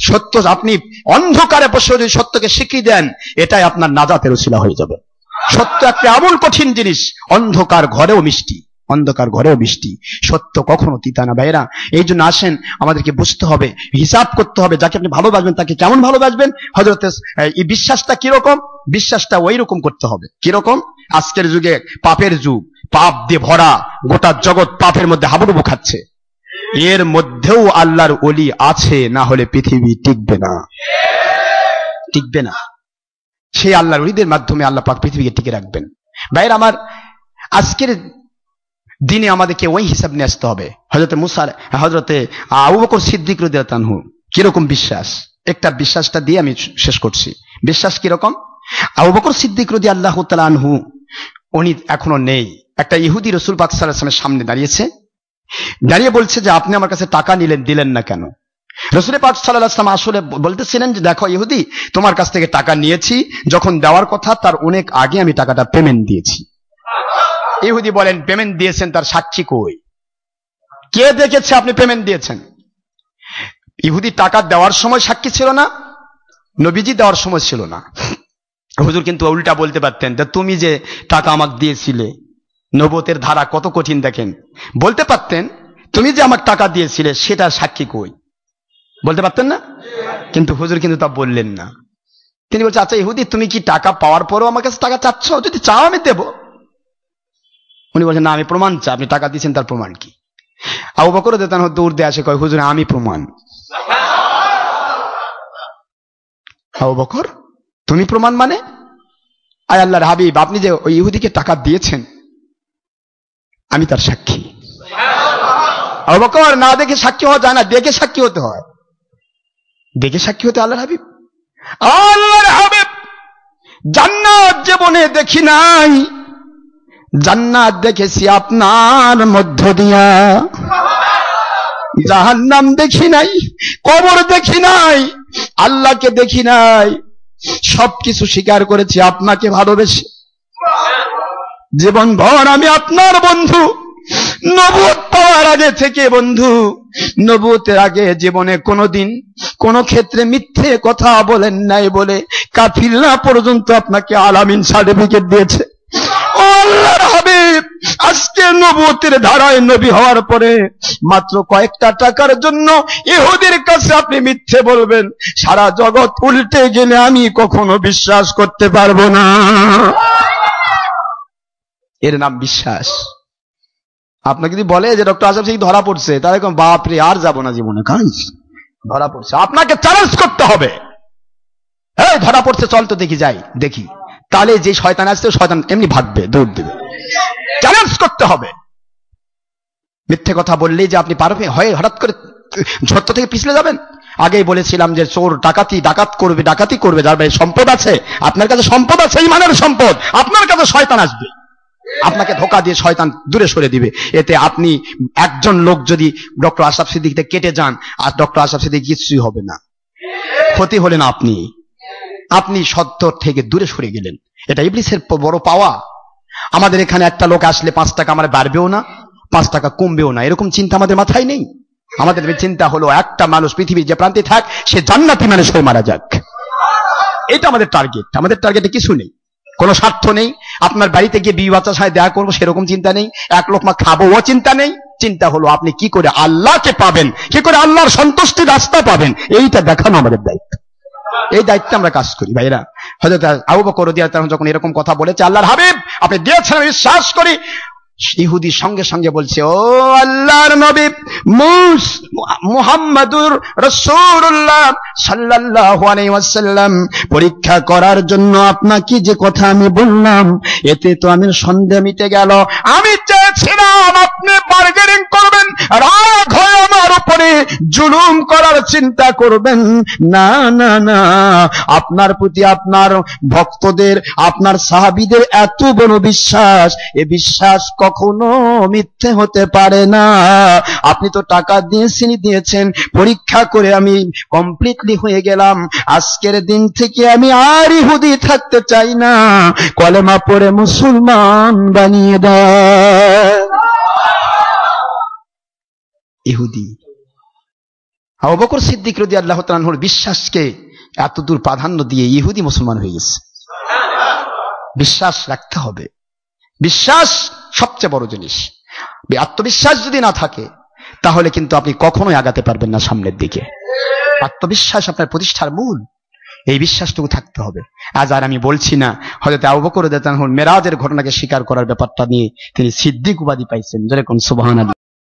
সত্য আপনি অন্ধকারে বসে যদি সত্যকে স্বীকৃতি দেন, এটাই আপনার নাজাতের উসিলা হয়ে যাবে। সত্য একটা এমন কঠিন জিনিস, অন্ধকার ঘরেও মিষ্টি, অন্ধকার ঘরেও বৃষ্টি। সত্য কখনো তিতা না ভাইরা। এই জন্য আসেন, আমাদেরকে বুঝতে হবে, হিসাব করতে হবে, যাকে আপনি ভালোবাসবেন তাকে কেমন ভালোবাসবেন। হযরত এই বিশ্বাসটা কিরকম, বিশ্বাসটা ওই রকম করতে হবে। কিরকম? আজকের যুগে পাপের যুগ, পাপ দিয়ে ভরা, গোটা জগৎ পাপের মধ্যে হাবুডুবু খাচ্ছে। এর মধ্যেও আল্লাহর ওলি আছে, না হলে পৃথিবী টিকবে না, টিকবে না। সেই আল্লাহর ওলিদের মাধ্যমে আল্লাহ পাক পৃথিবীকে টিকে রাখবেন। ভাইরা আমার, আজকের দিনে আমাদেরকে ওই হিসাব নিয়ে আসতে হবে। হযরতে আবু বকর সিদ্দিক রাদিয়াল্লাহু আনহু কিরকম বিশ্বাস, একটা বিশ্বাসটা দিয়ে আমি শেষ করছি। বিশ্বাস কিরকম? আবু বকর সিদ্দিক রাদিয়াল্লাহু তাআলা আনহু, উনি এখনো নেই। একটা ইহুদি রাসূল পাক সাল্লাল্লাহু আলাইহি ওয়াসাল্লামের সামনে দাঁড়িয়েছে, দাঁড়িয়ে বলছে যে আপনি আমার কাছে টাকা নিলেন, দিলেন না কেন? রাসূল পাক সাল্লাল্লাহু আলাইহি ওয়াসাল্লাম আসলে বলতেছিলেন যে দেখো ইহুদি, তোমার কাছ থেকে টাকা নিয়েছি, যখন দেওয়ার কথা তার অনেক আগে আমি টাকাটা পেমেন্ট দিয়েছি। ইহুদি বলেন, পেমেন্ট দিয়েছেন, তার সাক্ষী কই? কে দেখেছে আপনি পেমেন্ট দিয়েছেন? ইহুদি টাকা দেওয়ার সময় সাক্ষী ছিল না, নবীজি দেওয়ার সময় ছিল না। হুজুর কিন্তু উল্টা বলতে পারতেন যে তুমি যে টাকা আমাকে দিয়েছিলে, নবুয়তের ধারা কত কঠিন দেখেন, বলতে পারতেন তুমি যে আমাকে টাকা দিয়েছিলে সেটা সাক্ষী কই, বলতে পারতেন না? কিন্তু হুজুর কিন্তু তা বললেন না। তিনি বলছেন, আচ্ছা ইহুদি, তুমি কি টাকা পাওয়ার পরেও আমার কাছে টাকা চাচ্ছ? যদি চাও আমি দেব। উনি বলছেন, না আমি প্রমাণ চাই, আপনি টাকা দিয়েছেন তার প্রমাণ কি? আবু বকর রাদিয়াল্লাহু আনহু দৌড় দিয়ে আসে, কয় হুজুর আমি প্রমাণ। আবু বকর, তুমি প্রমাণ মানে? আয় আল্লাহর হাবিব, আপনি যে ওই ইহুদিকে টাকা দিয়েছেন আমি তার সাক্ষী। আবু বকর, না দেখে সাক্ষী হওয়া যায় না, দেখে সাক্ষী হতে হয়। দেখে সাক্ষী হতে আল্লাহর হাবিব, আল্লাহর হাবিব জান্নাত জীবনে দেখি নাই, জান্নাত দেখেছি আপনার মধ্য দিয়া। জাহান্নাম দেখি নাই, কবর দেখি নাই, আল্লাহকে দেখি নাই, সবকিছু স্বীকার করেছি আপনাকে ভালোবেসে। জীবন ভর আমি আপনার বন্ধু, নবুয়ত পাওয়ার আগে থেকে বন্ধু। নবুয়তের আগে জীবনে কোনোদিন কোন ক্ষেত্রে মিথ্যে কথা বলেন নাই বলে কাফিররা পর্যন্ত আপনাকে আলামিন সার্টিফিকেট দিয়েছে। আল্লাহর হাবিব, আজকে নবুয়তের ধারায় নবী হওয়ার পরে মাত্র কয়েকটা টাকার জন্য ইহুদির কাছে আপনি মিথ্যে বলবেন, সারা জগৎ উল্টে গেলে আমি কখনো বিশ্বাস করতে পারবো না। এর নাম বিশ্বাস। আপনাকে যদি বলে যে ডক্টর আশরাফ সিদ্দিকী ধরা পড়ছে, তাহলে বাপ রে আর যাবো না জীবনে, কারণ ধরা পড়ছে। আপনাকে চ্যালেঞ্জ করতে হবে, এই ধরা পড়ছে, চল তো দেখি, যাই দেখি। তাহলে যে শয়তান আসছে, শয়তান এমনি ভাগবে, দৌড় দেবে। চ্যালেঞ্জ করতে হবে। মিথ্যে কথা বললেই যে আপনি পারবে হয় হঠাৎ করে ঝড় থেকে পিছলে যাবেন? আগেই বলেছিলাম যে চোর ডাকাতি করবে যার ভাই সম্পদ আছে। আপনার কাছে সম্পদ আছে, ইমানের সম্পদ, আপনার কাছে শয়তান আসবে, আপনাকে ধোকা দিয়ে শয়তান দূরে সরে দিবে। এতে আপনি একজন লোক যদি ডক্টর আশরাফ সিদ্দিকীতে কেটে যান, আর ডক্টর আশরাফ সিদ্দিকী কিছুই হবে না, ক্ষতি হলেন আপনি সত্য থেকে দূরে সরে গেলেন। এটা ইবলিসের বড় পাওয়া। আমাদের এখানে একটা লোক আসলে 5 টাকা আমার বাড়বেও না, 5 টাকা কমবেও না, এরকম চিন্তা আমাদের মাথায় নেই। আমাদের চিন্তা হলো একটা মানুষ পৃথিবীর যে প্রান্তে থাক, সে জান্নাতি মানুষ হয়ে মারা যাক। এটা আমাদের টার্গেট। আমাদের টার্গেটে কিছু নেই, কোনো স্বার্থ নেই। আপনার বাড়িতে গিয়ে বিবি বাচ্চার সাথে দেখা করবো সেরকম চিন্তা নেই, এক লোকমা খাবো ও চিন্তা নেই। চিন্তা হলো আপনি কি করে আল্লাহকে পাবেন, কি করে আল্লাহর সন্তুষ্টির রাস্তা পাবেন, এইটা দেখানো আমাদের দায়িত্ব। এই দায়িত্বে আমরা কাজ করি ভাইরা। হযরত আবু বকর রাদিয়াল্লাহু আনহু যখন এরকম কথা বলেছে, আল্লাহর হাবিব আপনি দিয়েছেন আমি বিশ্বাস করি, ইহুদি সঙ্গে সঙ্গে বলছে, ও আল্লাহর নবী মুহাম্মাদুর রাসূলুল্লাহ সাল্লাল্লাহু আলাইহি ওয়াসাল্লাম, পরীক্ষা করার জন্য আপনাকে যে কথা আমি বললাম, এতে তো আমি সন্দেহ মিটে গেল। আমি চেয়েছিলাম আপনি বার্গেনিং করবেন, রাগ হয়ে আমার উপরে জুলুম করার চিন্তা করবেন। না না না, আপনার প্রতি আপনার ভক্তদের, আপনার সাহাবীদের এত বড় বিশ্বাস, এ বিশ্বাস কখনো মিথ্যে হতে পারে না। আপনি তো টাকা দিয়েছেন, পরীক্ষা করে আমি কমপ্লিটলি হয়ে গেলাম। আজকের দিন থেকে আমি আর ইহুদি থাকতে চাই না, কলেমা পড়ে মুসলমান বানিয়ে দেয়। ইহুদি আবু বকর সিদ্দিক রাদিয়াল্লাহু তাআলা আনহুর বিশ্বাসকে এতদূর প্রাধান্য দিয়ে ইহুদি মুসলমান হয়ে গেছে। বিশ্বাস রাখতে হবে, বিশ্বাস সবচেয়ে বড় জিনিস। আত্মবিশ্বাস যদি না থাকে তাহলে কিন্তু আপনি কখনোই আগাতে পারবেন না সামনের দিকে। আত্মবিশ্বাস আপনার প্রতিষ্ঠার মূল, এই বিশ্বাসটুকু থাকতে হবে। আজ আর আমি বলছি না হযরত আবু বকর রাদিয়াল্লাহু আনহু মেরাজের ঘটনাকে স্বীকার করার ব্যাপারটা নিয়ে তিনি সিদ্দিক উপাধি পাইছেন, যেরকম সুবহানাল্লাহ।